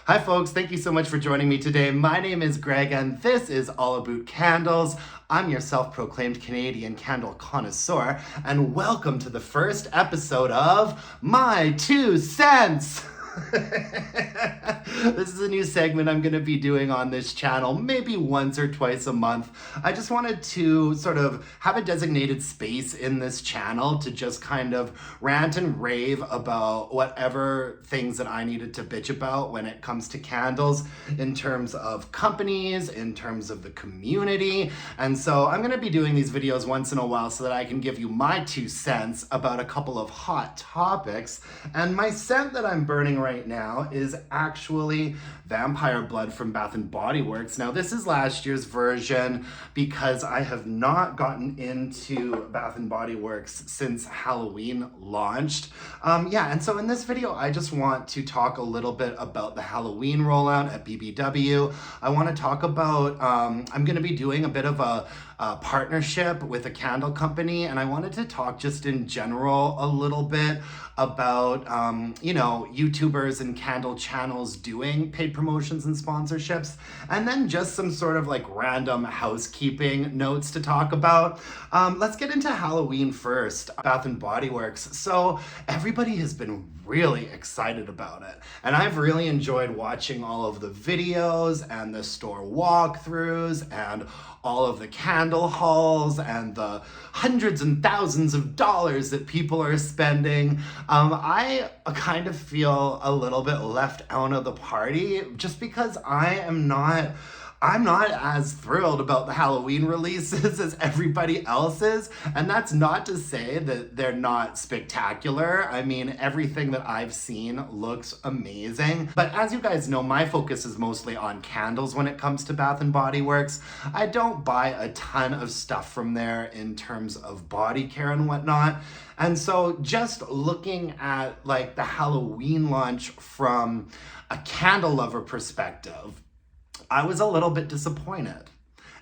Hi folks, thank you so much for joining me today. My name is Greg and this is All About Candles. I'm your self-proclaimed Canadian candle connoisseur and welcome to the first episode of My 2 Cents. This is a new segment I'm going to be doing on this channel, maybe once or twice a month. I just wanted to sort of have a designated space in this channel to just kind of rant and rave about whatever things that I needed to bitch about when it comes to candles, in terms of companies, in terms of the community. And so I'm going to be doing these videos once in a while so that I can give you my 2 cents about a couple of hot topics. And my scent that I'm burning right now is actually Vampire Blood from Bath & Body Works. Now this is last year's version because I have not gotten into Bath & Body Works since Halloween launched. And so in this video I just want to talk a little bit about the Halloween rollout at BBW. I want to talk about, I'm going to be doing a bit of a partnership with a candle company, and I wanted to talk just in general a little bit about YouTubers and candle channels doing paid promotions and sponsorships, and then just some sort of like random housekeeping notes to talk about. Let's get into Halloween first. Bath & Body Works. So everybody has been really excited about it, and I've really enjoyed watching all of the videos and the store walkthroughs and all of the candle hauls and the hundreds and thousands of dollars that people are spending. I kind of feel a little bit left out of the party just because I'm not as thrilled about the Halloween releases as everybody else is. And that's not to say that they're not spectacular. I mean, everything that I've seen looks amazing. But as you guys know, my focus is mostly on candles when it comes to Bath & Body Works. I don't buy a ton of stuff from there in terms of body care and whatnot. And so just looking at like the Halloween launch from a candle lover perspective, I was a little bit disappointed.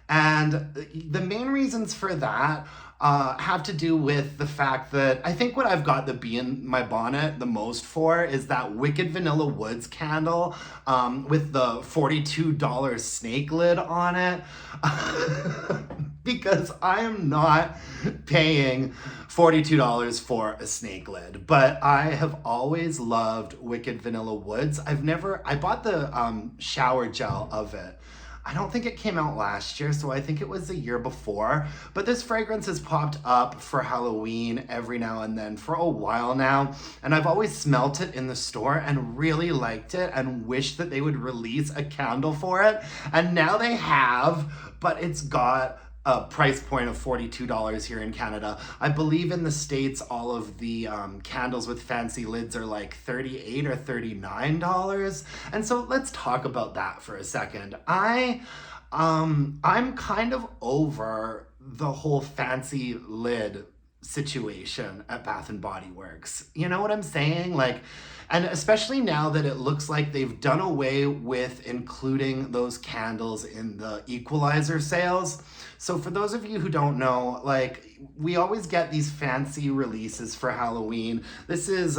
And the main reasons for that have to do with the fact that I think what I've got the bee in my bonnet the most for is that Wicked Vanilla Woods candle with the $42 snake lid on it. Because I am not paying $42 for a snake lid, but I have always loved Wicked Vanilla Woods. I bought the shower gel of it. I don't think it came out last year, so I think it was the year before. But this fragrance has popped up for Halloween every now and then for a while now. And I've always smelt it in the store and really liked it and wished that they would release a candle for it. And now they have, but it's got a price point of $42 here in Canada. I believe in the States, all of the candles with fancy lids are like $38 or $39. And so let's talk about that for a second. I'm kind of over the whole fancy lid situation at Bath & Body Works. You know what I'm saying? Like, and especially now that it looks like they've done away with including those candles in the equalizer sales. So for those of you who don't know, like, we always get these fancy releases for Halloween. This is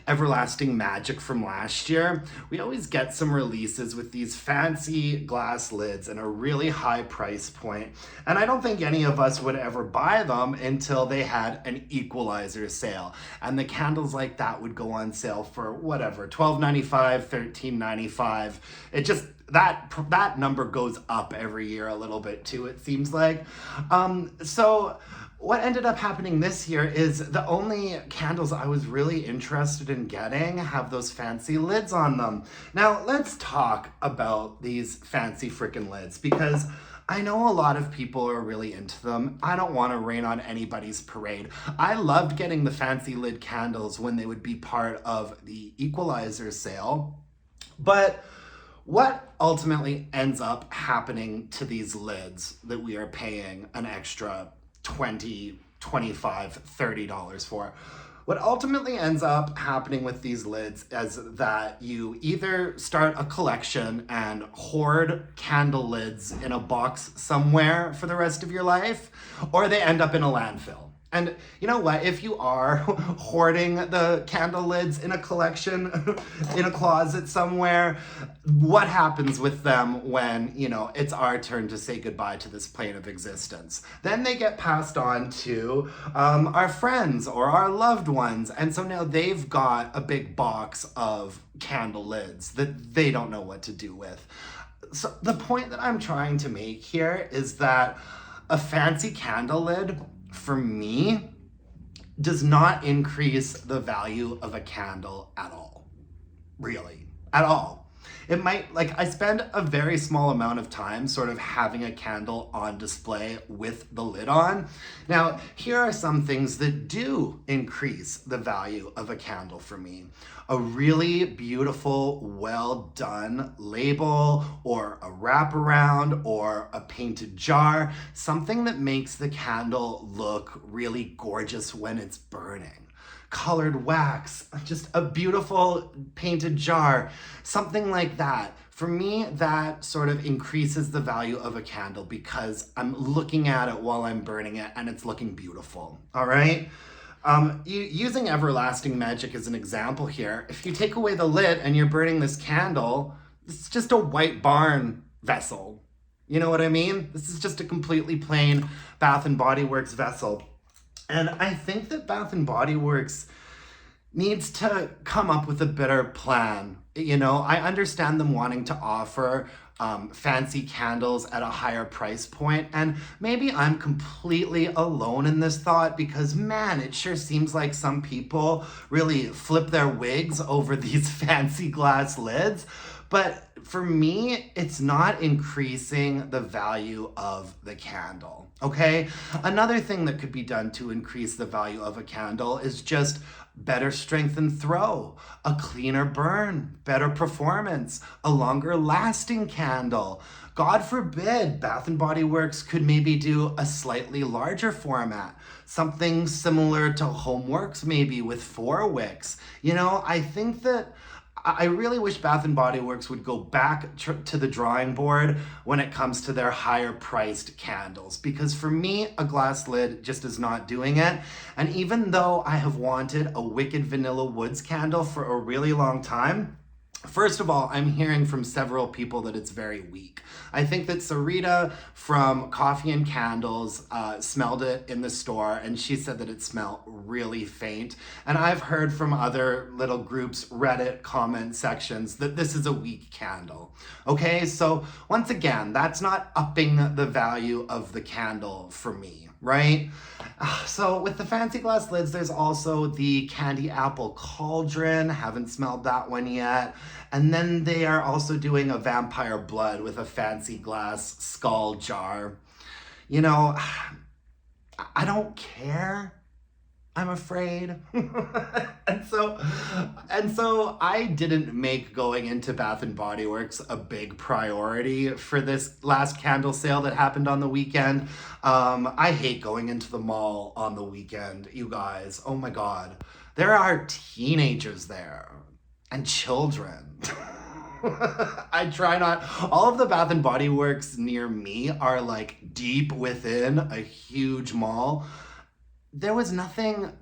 Everlasting Magic from last year. We always get some releases with these fancy glass lids and a really high price point. And I don't think any of us would ever buy them until they had an equalizer sale. And the candles like that would go on sale for whatever, $12.95, $13.95. It just, that number goes up every year a little bit too, it seems like. So what ended up happening this year is the only candles I was really interested in getting have those fancy lids on them. Now let's talk about these fancy freaking lids, because I know a lot of people are really into them. I don't want to rain on anybody's parade. I loved getting the fancy lid candles when they would be part of the equalizer sale. But what ultimately ends up happening to these lids that we are paying an extra $20, $25, $30 for? What ultimately ends up happening with these lids is that you either start a collection and hoard candle lids in a box somewhere for the rest of your life, or they end up in a landfill. And you know what? If you are hoarding the candle lids in a collection, in a closet somewhere, what happens with them when, it's our turn to say goodbye to this plane of existence? Then they get passed on to our friends or our loved ones. And so now they've got a big box of candle lids that they don't know what to do with. So the point that I'm trying to make here is that a fancy candle lid, for me, does not increase the value of a candle at all. Really, at all. It might, I spend a very small amount of time sort of having a candle on display with the lid on. Now, here are some things that do increase the value of a candle for me. A really beautiful, well done label or a wraparound or a painted jar, something that makes the candle look really gorgeous when it's burning. Colored wax, just a beautiful painted jar, something like that. For me, that sort of increases the value of a candle because I'm looking at it while I'm burning it and it's looking beautiful, all right? Using everlasting magic as an example here, if you take away the lid and you're burning this candle, it's just a white barn vessel. You know what I mean? This is just a completely plain Bath & Body Works vessel. And I think that Bath & Body Works needs to come up with a better plan. I understand them wanting to offer fancy candles at a higher price point, and maybe I'm completely alone in this thought because, man, it sure seems like some people really flip their wigs over these fancy glass lids. But for me, it's not increasing the value of the candle, okay? Another thing that could be done to increase the value of a candle is just better strength and throw, a cleaner burn, better performance, a longer lasting candle. God forbid, Bath & Body Works could maybe do a slightly larger format, something similar to Homeworks maybe with 4 wicks. I think that I really wish Bath & Body Works would go back to the drawing board when it comes to their higher priced candles, because for me, a glass lid just is not doing it. And even though I have wanted a Wicked Vanilla Woods candle for a really long time, first of all, I'm hearing from several people that it's very weak. I think that Sarita from Coffee and Candles smelled it in the store, and she said that it smelled really faint. And I've heard from other little groups, Reddit comment sections, that this is a weak candle. Okay, so once again, that's not upping the value of the candle for me, right? So with the fancy glass lids, there's also the Candy Apple Cauldron. Haven't smelled that one yet. And then they are also doing a Vampire Blood with a fancy glass skull jar. I don't care, I'm afraid. and so I didn't make going into Bath & Body Works a big priority for this last candle sale that happened on the weekend. I hate going into the mall on the weekend, you guys. Oh my God. There are teenagers there and children. I try not. All of the Bath & Body Works near me are deep within a huge mall. There was nothing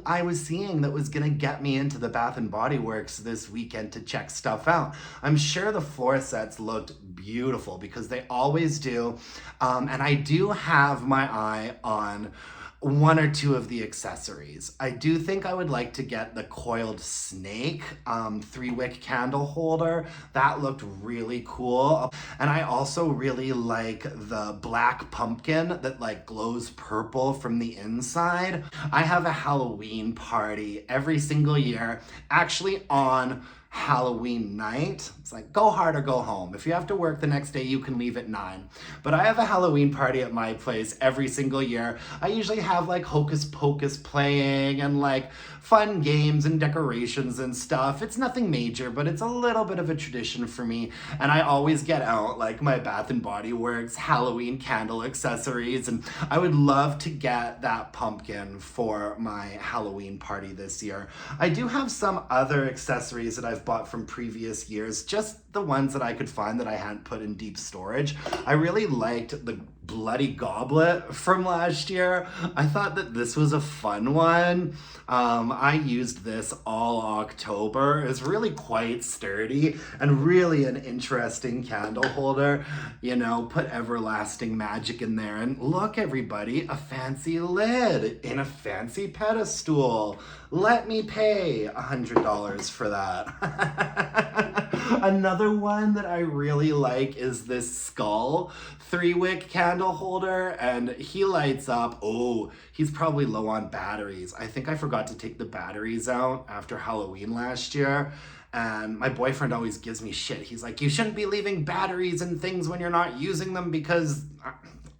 I was seeing that was gonna get me into the Bath & Body Works this weekend to check stuff out. I'm sure the floor sets looked beautiful because they always do. And I do have my eye on 1 or 2 of the accessories. I do think I would like to get the coiled snake 3-wick candle holder. That looked really cool. And I also really like the black pumpkin that glows purple from the inside. I have a Halloween party every single year, actually on Halloween night. It's go hard or go home. If you have to work the next day, you can leave at 9. But I have a Halloween party at my place every single year. I usually have Hocus Pocus playing and fun games and decorations and stuff. It's nothing major, but it's a little bit of a tradition for me. And I always get out my Bath & Body Works Halloween candle accessories. And I would love to get that pumpkin for my Halloween party this year. I do have some other accessories that I've bought from previous years, just the ones that I could find that I hadn't put in deep storage. I really liked the Bloody Goblet from last year. I thought that this was a fun one. I used this all October. It's really quite sturdy and really an interesting candle holder. You know, put everlasting magic in there. And look, everybody, a fancy lid in a fancy pedestal. Let me pay $100 for that. Another one that I really like is this skull 3-wick candle holder, and he lights up. Oh, he's probably low on batteries. I think I forgot to take the batteries out after Halloween last year. And my boyfriend always gives me shit. He's like, you shouldn't be leaving batteries and things when you're not using them because,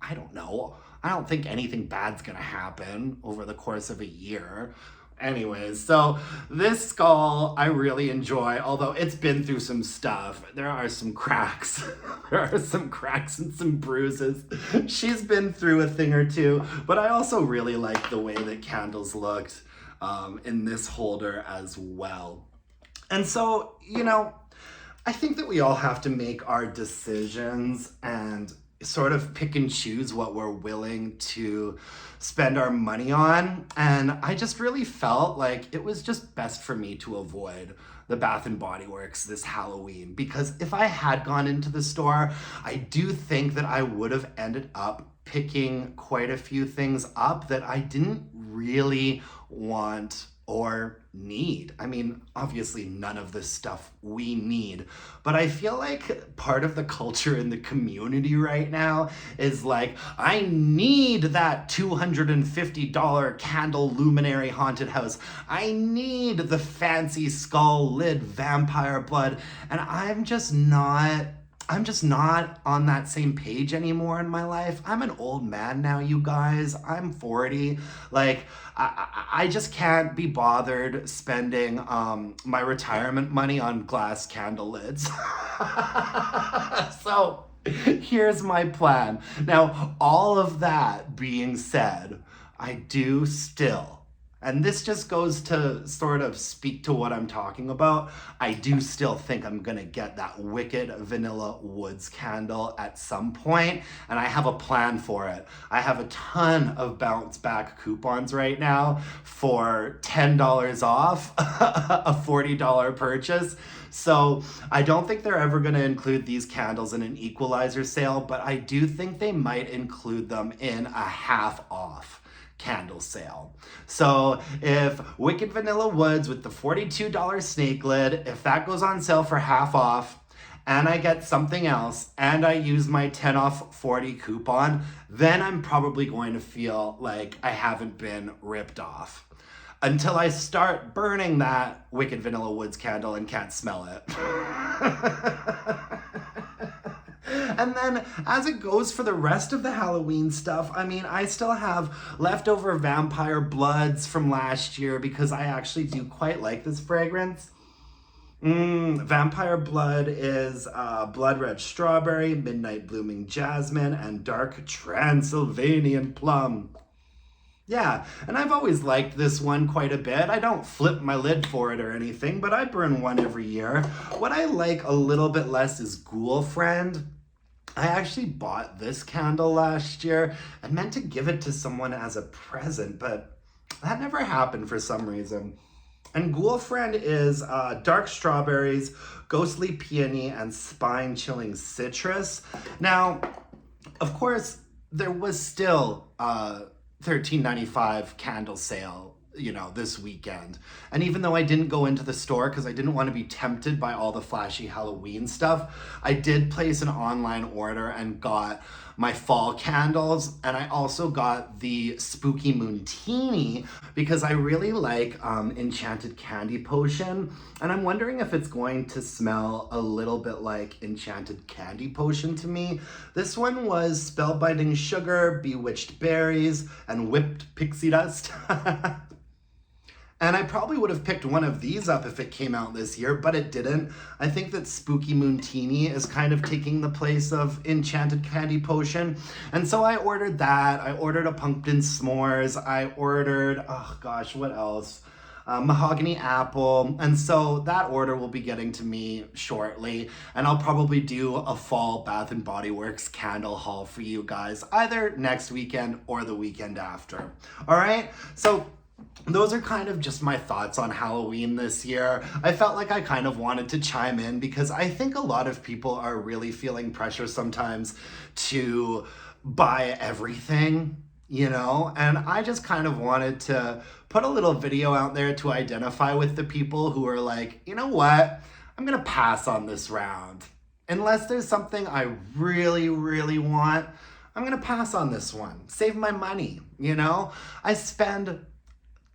I don't know. I don't think anything bad's gonna happen over the course of a year. Anyways, so this skull I really enjoy, although it's been through some stuff. There are some cracks. There are some cracks and some bruises. She's been through a thing or two, but I also really like the way that candles looked in this holder as well. And so, you know, I think that we all have to make our decisions and sort of pick and choose what we're willing to spend our money on. And I just really felt like it was just best for me to avoid the Bath and Body Works this Halloween, because if I had gone into the store, I do think that I would have ended up picking quite a few things up that I didn't really want or need. I mean, obviously none of this stuff we need, but I feel like part of the culture in the community right now is like, I need that $250 candle luminary haunted house. I need the fancy skull lid vampire blood. And I'm just not on that same page anymore in my life. I'm an old man now, you guys. I'm 40. Like, I just can't be bothered spending my retirement money on glass candle lids. So here's my plan. Now, all of that being said, I do still, and this just goes to sort of speak to what I'm talking about, I do still think I'm gonna get that Wicked Vanilla Woods candle at some point, and I have a plan for it. I have a ton of bounce back coupons right now for $10 off a $40 purchase. So I don't think they're ever gonna include these candles in an equalizer sale, but I do think they might include them in a half off candle sale. So if Wicked Vanilla Woods with the $42 snake lid, if that goes on sale for half off, and I get something else, and I use my 10 off 40 coupon, then I'm probably going to feel like I haven't been ripped off. Until I start burning that Wicked Vanilla Woods candle and can't smell it. And then as it goes for the rest of the Halloween stuff, I mean, I still have leftover vampire bloods from last year because I actually do quite like this fragrance. Vampire blood is blood red strawberry, midnight blooming jasmine, and dark Transylvanian plum. Yeah, and I've always liked this one quite a bit. I don't flip my lid for it or anything, but I burn one every year. What I like a little bit less is Ghoul Friend. I actually bought this candle last year and meant to give it to someone as a present, but that never happened for some reason. And Ghoul Friend is dark strawberries, ghostly peony, and spine-chilling citrus. Now, of course, there was still $13.95 candle sale, you know, this weekend. And even though I didn't go into the store because I didn't want to be tempted by all the flashy Halloween stuff, I did place an online order and got my fall candles, and I also got the Spooky Moontini because I really like Enchanted Candy Potion, and I'm wondering if it's going to smell a little bit like Enchanted Candy Potion to me. This one was Spellbinding Sugar, Bewitched Berries, and Whipped Pixie Dust. And I probably would have picked one of these up if it came out this year, but it didn't. I think that Spooky Moontini is kind of taking the place of Enchanted Candy Potion. And so I ordered that. I ordered a pumpkin s'mores. I ordered, oh gosh, what else? mahogany apple. And so that order will be getting to me shortly. And I'll probably do a fall Bath and Body Works candle haul for you guys, either next weekend or the weekend after. All right, so those are kind of just my thoughts on Halloween this year. I felt like I kind of wanted to chime in because I think a lot of people are really feeling pressure sometimes to buy everything, you know? And I just kind of wanted to put a little video out there to identify with the people who are like, you know what? I'm gonna pass on this round. Unless there's something I really, really want, I'm gonna pass on this one. Save my money, you know? I spend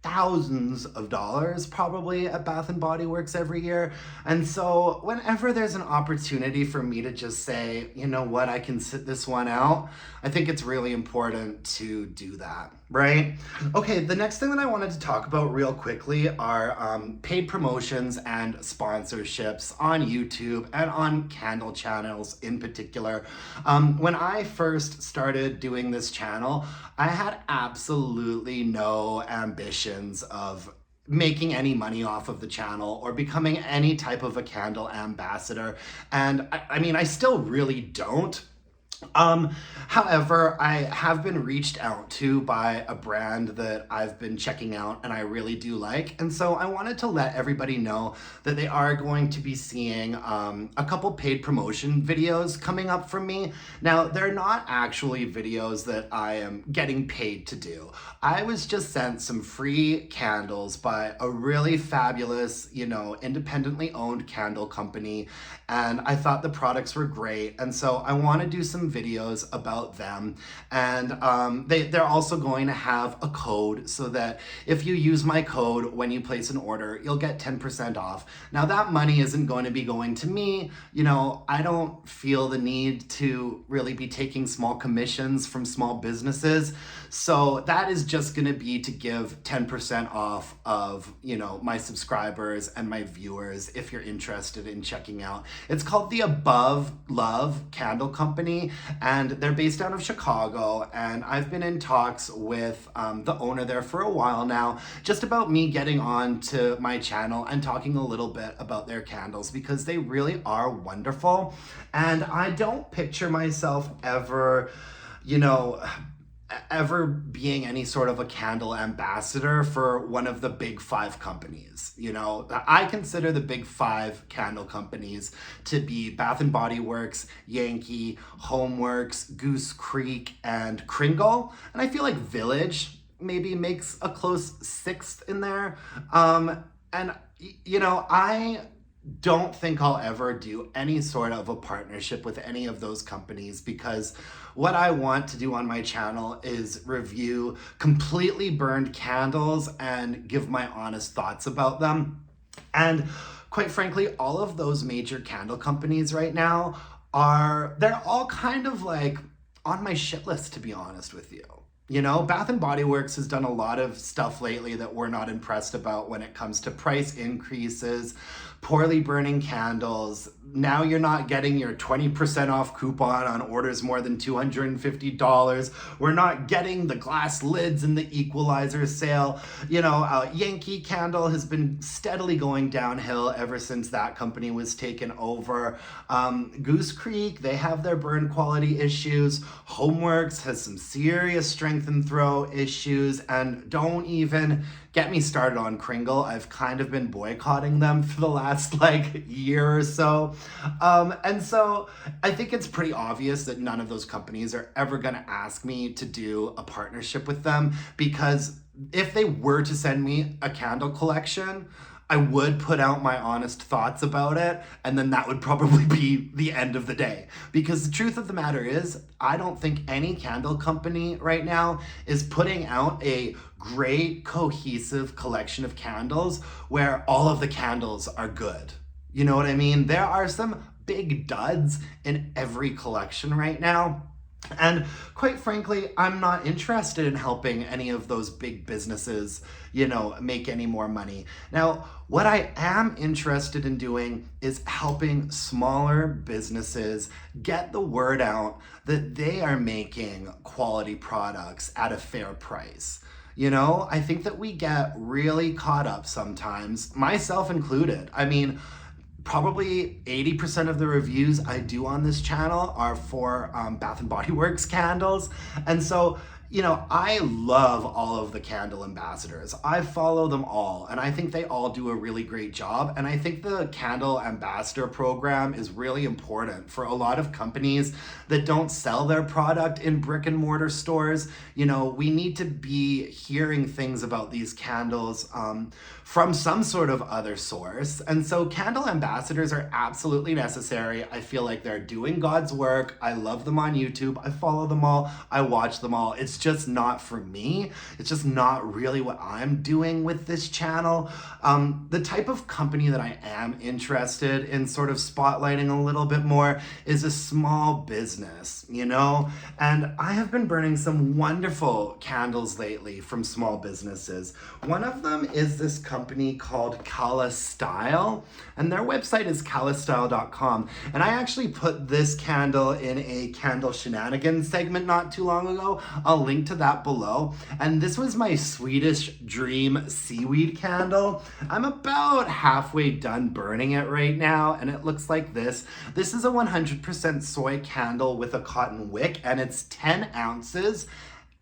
thousands of dollars probably at Bath and Body Works every year. And so whenever there's an opportunity for me to just say, you know what, I can sit this one out, I think it's really important to do that, right? Okay, the next thing that I wanted to talk about real quickly are paid promotions and sponsorships on YouTube and on candle channels in particular. When I first started doing this channel, I had absolutely no ambitions of making any money off of the channel or becoming any type of a candle ambassador. And I mean, I still really don't. However, I have been reached out to by a brand that I've been checking out and I really do like. And so I wanted to let everybody know that they are going to be seeing a couple paid promotion videos coming up from me. Now, they're not actually videos that I am getting paid to do. I was just sent some free candles by a really fabulous, you know, independently owned candle company. And I thought the products were great. And so I want to do some videos about them. And they're also going to have a code so that if you use my code when you place an order, you'll get 10% off. Now that money isn't going to be going to me. You know, I don't feel the need to really be taking small commissions from small businesses. So that is just going to be to give 10% off of, you know, my subscribers and my viewers if you're interested in checking out. It's called the Above Love Candle Company, and they're based out of Chicago. And I've been in talks with the owner there for a while now, just about me getting on to my channel and talking a little bit about their candles because they really are wonderful. And I don't picture myself ever, you know, ever being any sort of a candle ambassador for one of the big five companies. You know, I consider the big five candle companies to be Bath and Body Works, Yankee, Homeworks, Goose Creek, and Kringle. And I feel like Village maybe makes a close sixth in there. And, you know, I don't think I'll ever do any sort of a partnership with any of those companies because what I want to do on my channel is review completely burned candles and give my honest thoughts about them. And quite frankly, all of those major candle companies right now they're all kind of like on my shit list, to be honest with you. You know, Bath and Body Works has done a lot of stuff lately that we're not impressed about when it comes to price increases, poorly burning candles. Now you're not getting your 20% off coupon on orders more than $250. We're not getting the glass lids in the equalizer sale. You know, Yankee Candle has been steadily going downhill ever since that company was taken over. Goose Creek, they have their burn quality issues. Homeworks has some serious strength and throw issues. And don't even get me started on Kringle. I've kind of been boycotting them for the last like year or so. And so I think it's pretty obvious that none of those companies are ever going to ask me to do a partnership with them, because if they were to send me a candle collection, I would put out my honest thoughts about it, and then that would probably be the end of the day. Because the truth of the matter is, I don't think any candle company right now is putting out a great cohesive collection of candles where all of the candles are good. You know what I mean? There are some big duds in every collection right now. And quite frankly, I'm not interested in helping any of those big businesses, you know, make any more money. Now, what I am interested in doing is helping smaller businesses get the word out that they are making quality products at a fair price. You know, I think that we get really caught up sometimes, myself included. I mean, probably 80% of the reviews I do on this channel are for Bath and Body Works candles. And so, you know, I love all of the candle ambassadors. I follow them all, and I think they all do a really great job. And I think the candle ambassador program is really important for a lot of companies that don't sell their product in brick and mortar stores. You know, we need to be hearing things about these candles from some sort of other source. And so candle ambassadors are absolutely necessary. I feel like they're doing God's work. I love them on YouTube. I follow them all. I watch them all. It's just not for me. It's just not really what I'm doing with this channel. The type of company that I am interested in sort of spotlighting a little bit more is a small business, you know? And I have been burning some wonderful candles lately from small businesses. One of them is this company called Kala Style, and their website is kalastyle.com. And I actually put this candle in a candle shenanigans segment not too long ago. I'll link to that below. And this was my Swedish Dream seaweed candle. I'm about halfway done burning it right now, and it looks like this. This is a 100% soy candle with a cotton wick, and it's 10 ounces.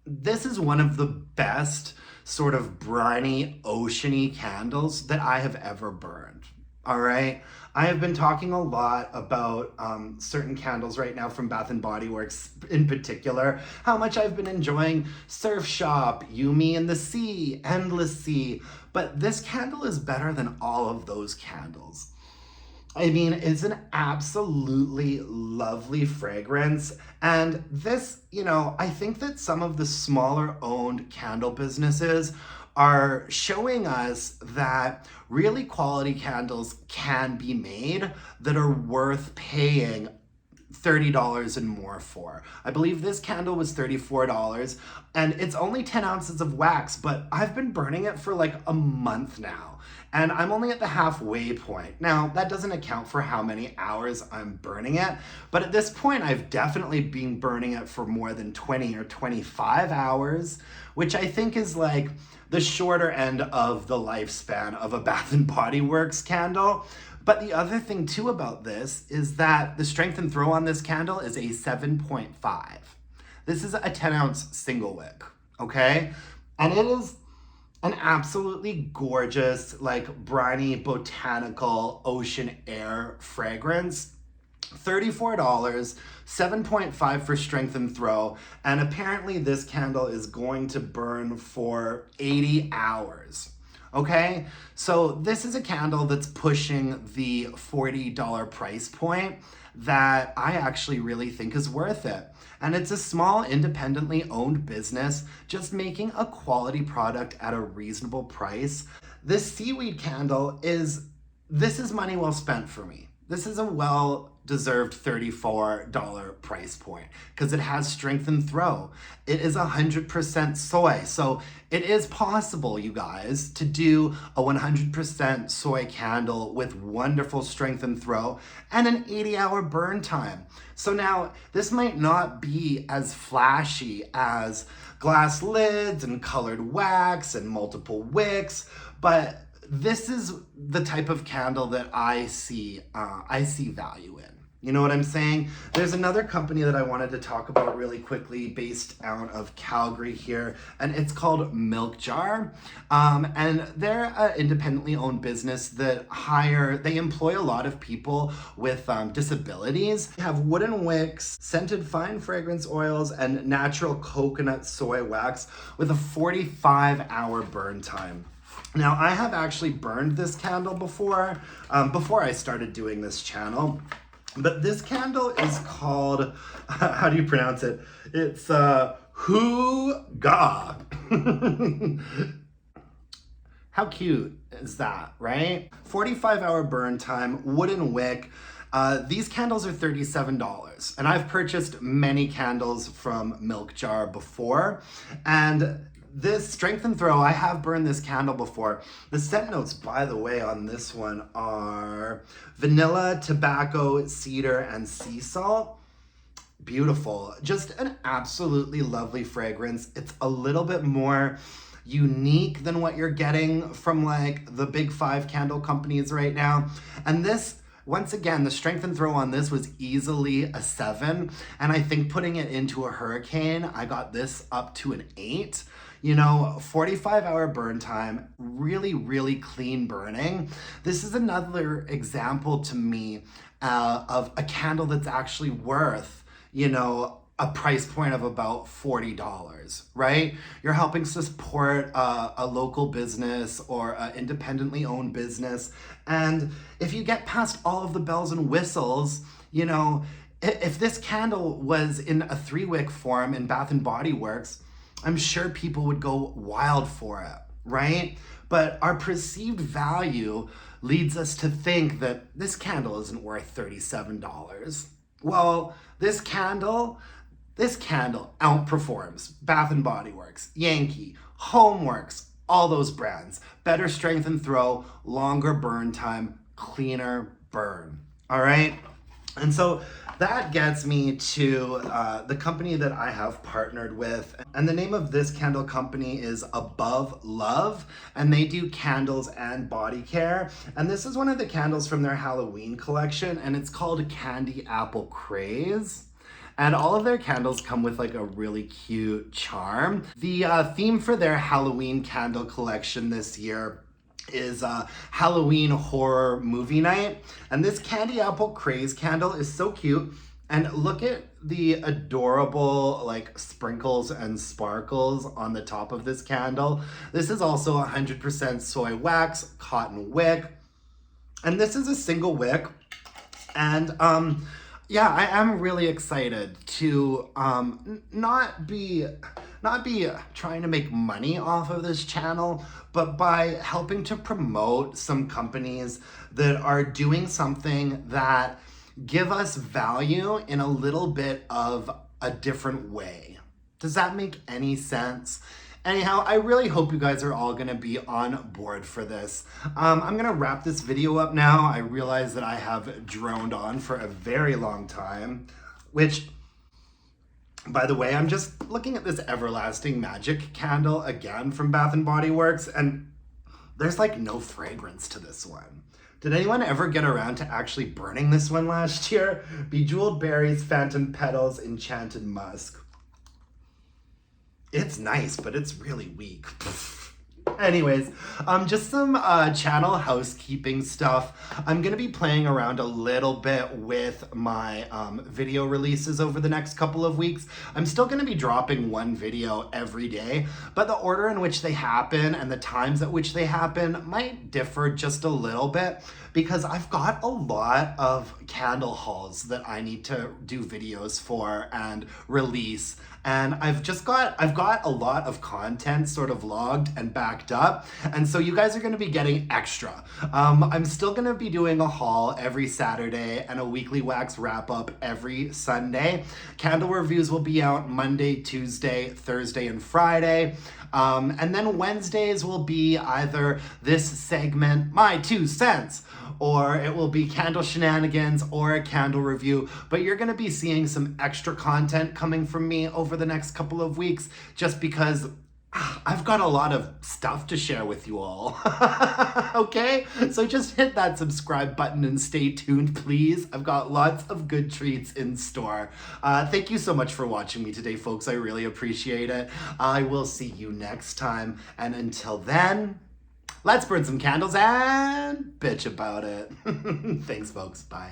This is one of the best sort of briny, oceany candles that I have ever burned. All right. I have been talking a lot about certain candles right now from Bath and Body Works in particular, how much I've been enjoying Surf Shop, Yumi in the Sea, Endless Sea, but this candle is better than all of those candles. I mean, it's an absolutely lovely fragrance. And this, you know, I think that some of the smaller owned candle businesses are showing us that really quality candles can be made that are worth paying $30 and more for. I believe this candle was $34, and it's only 10 ounces of wax, but I've been burning it for like a month now, and I'm only at the halfway point. Now, that doesn't account for how many hours I'm burning it, but at this point, I've definitely been burning it for more than 20 or 25 hours, which I think is like the shorter end of the lifespan of a Bath and Body Works candle. But the other thing too about this is that the strength and throw on this candle is a 7.5. This is a 10 ounce single wick, okay? And it is an absolutely gorgeous, like briny, botanical ocean air fragrance. $34, 7.5 for strength and throw, and apparently this candle is going to burn for 80 hours. Okay, so this is a candle that's pushing the $40 price point that I actually really think is worth it. And it's a small, independently owned business just making a quality product at a reasonable price. This seaweed candle this is money well spent for me. This is a well-deserved $34 price point because it has strength and throw. It is 100% soy. So it is possible, you guys, to do a 100% soy candle with wonderful strength and throw and an 80-hour burn time. So now this might not be as flashy as glass lids and colored wax and multiple wicks, but this is the type of candle that I see value in. You know what I'm saying? There's another company that I wanted to talk about really quickly based out of Calgary here, and it's called Milk Jar. And they're an independently owned business that they employ a lot of people with disabilities. They have wooden wicks, scented fine fragrance oils, and natural coconut soy wax with a 45-hour burn time. Now, I have actually burned this candle before I started doing this channel, but this candle is called, how do you pronounce it? It's Hoo-Ga. How cute is that, right? 45-hour burn time, wooden wick. These candles are $37, and I've purchased many candles from Milk Jar before, and this strength and throw, I have burned this candle before. The scent notes, by the way, on this one are vanilla, tobacco, cedar, and sea salt. Beautiful. Just an absolutely lovely fragrance. It's a little bit more unique than what you're getting from like the big 5 candle companies right now. And this, once again, the strength and throw on this was easily a 7. And I think putting it into a hurricane, I got this up to an 8. 45-hour burn time, really, really clean burning. This is another example to me of a candle that's actually worth, a price point of about $40, right? You're helping support a local business or an independently owned business. And if you get past all of the bells and whistles, if this candle was in a 3-wick form in Bath and Body Works, I'm sure people would go wild for it, right? But our perceived value leads us to think that this candle isn't worth $37. Well, this candle outperforms Bath and Body Works, Yankee, Homeworks, all those brands. Better strength and throw, longer burn time, cleaner burn, all right? And so that gets me to the company that I have partnered with. And the name of this candle company is Above Love, and they do candles and body care. And this is one of the candles from their Halloween collection, and it's called Candy Apple Craze. And all of their candles come with like a really cute charm. The theme for their Halloween candle collection this year is Halloween horror movie night. And this Candy Apple Craze candle is so cute. And look at the adorable like sprinkles and sparkles on the top of this candle. This is also 100% soy wax, cotton wick. And this is a single wick. And yeah, I am really excited to not be trying to make money off of this channel, but by helping to promote some companies that are doing something that give us value in a little bit of a different way. Does that make any sense? Anyhow, I really hope you guys are all gonna be on board for this. I'm gonna wrap this video up now. I realize that I have droned on for a very long time, which, by the way, I'm just looking at this Everlasting Magic candle again from Bath and Body Works, and there's like no fragrance to this one. Did anyone ever get around to actually burning this one last year? Bejeweled Berries, Phantom Petals, Enchanted Musk. It's nice, but it's really weak. Anyways, just some channel housekeeping stuff. I'm gonna be playing around a little bit with my video releases over the next couple of weeks. I'm still gonna be dropping one video every day, but the order in which they happen and the times at which they happen might differ just a little bit because I've got a lot of candle hauls that I need to do videos for and release. And I've got a lot of content sort of logged and backed up. And so you guys are gonna be getting extra. I'm still gonna be doing a haul every Saturday and a weekly wax wrap up every Sunday. Candle reviews will be out Monday, Tuesday, Thursday, and Friday. And then Wednesdays will be either this segment, My 2 Cents, or it will be candle shenanigans or a candle review. But you're gonna be seeing some extra content coming from me over the next couple of weeks just because I've got a lot of stuff to share with you all. Okay? So just hit that subscribe button and stay tuned, please. I've got lots of good treats in store. Thank you so much for watching me today, folks. I really appreciate it. I will see you next time. And until then, let's burn some candles and bitch about it. Thanks, folks. Bye.